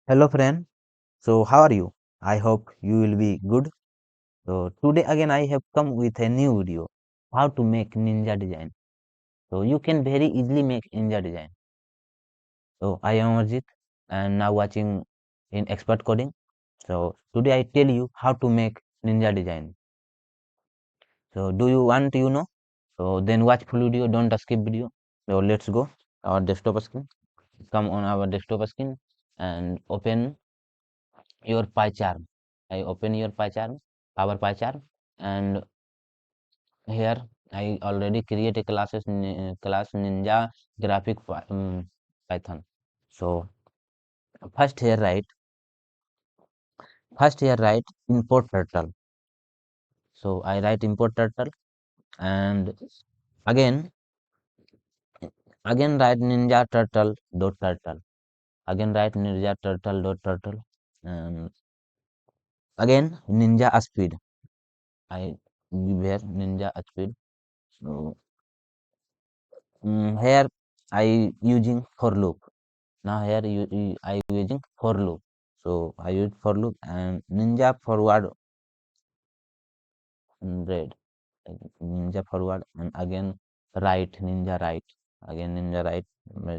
Hello friend. So how are you? I hope you will be good. So today again I have come with a new video. How to make ninja design. So you can very easily make ninja design. So I am Amarjeet and now watching in expert coding. So today I tell you how to make ninja design. So do you want to know? So then watch full video, don't skip video. So let's go. Our desktop screen. Come on our desktop screen and open your pycharm. I open your pycharm, our pycharm, and here I already create a class ninja graphic python. So first here write import turtle. So I write import turtle and again write ninja turtle dot turtle. Again write ninja turtle dot turtle and again ninja speed. I give here ninja speed. So here I using for loop. Now here I using for loop. So I use for loop and ninja forward red, ninja forward and again right ninja right, again ninja right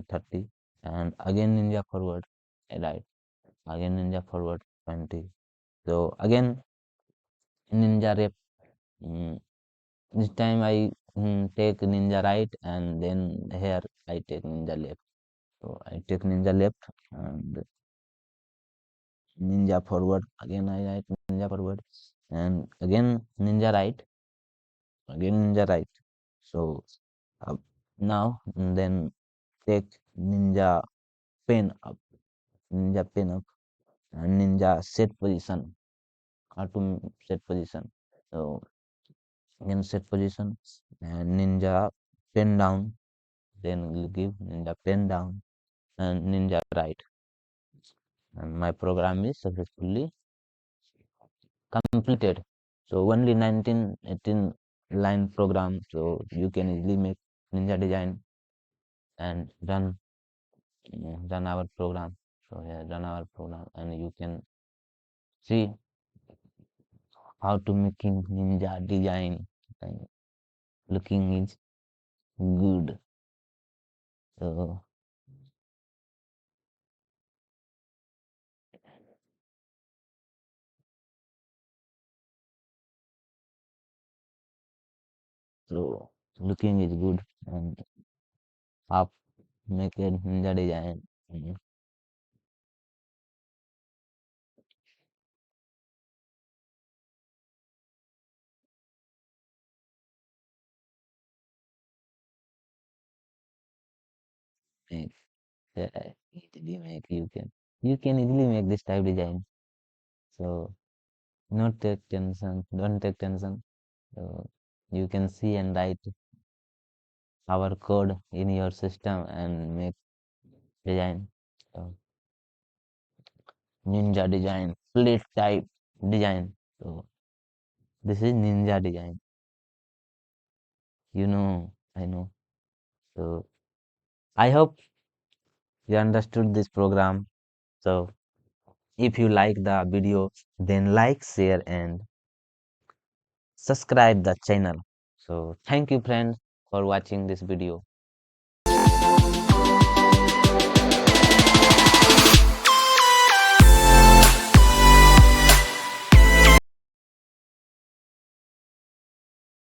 30 and again ninja forward right, again ninja forward 20. So again ninja rep. mm, this time I take ninja right and then here I take ninja left. So I take ninja left and ninja forward, again I write ninja forward and again ninja right, again ninja right. So uh, now then take ninja pen up, ninja pen up and ninja set position, how to set position. So again set position and ninja pen down, then we'll give ninja pen down and ninja right, and my program is successfully completed. So only 19, 18 line program. So you can easily make ninja design and run our program. So yeah, run our program and you can see how to making ninja design and looking is good. So, so looking is good and up make a ninja design. Mm, Make, easily make you can easily make this type design. So not take tension, don't take tension. So you can see and write our code in your system and make design. So ninja design, plate type design. So this is ninja design. I know. So I hope you understood this program. So if you like the video, then like, share, and subscribe the channel. So thank you friends for watching this video.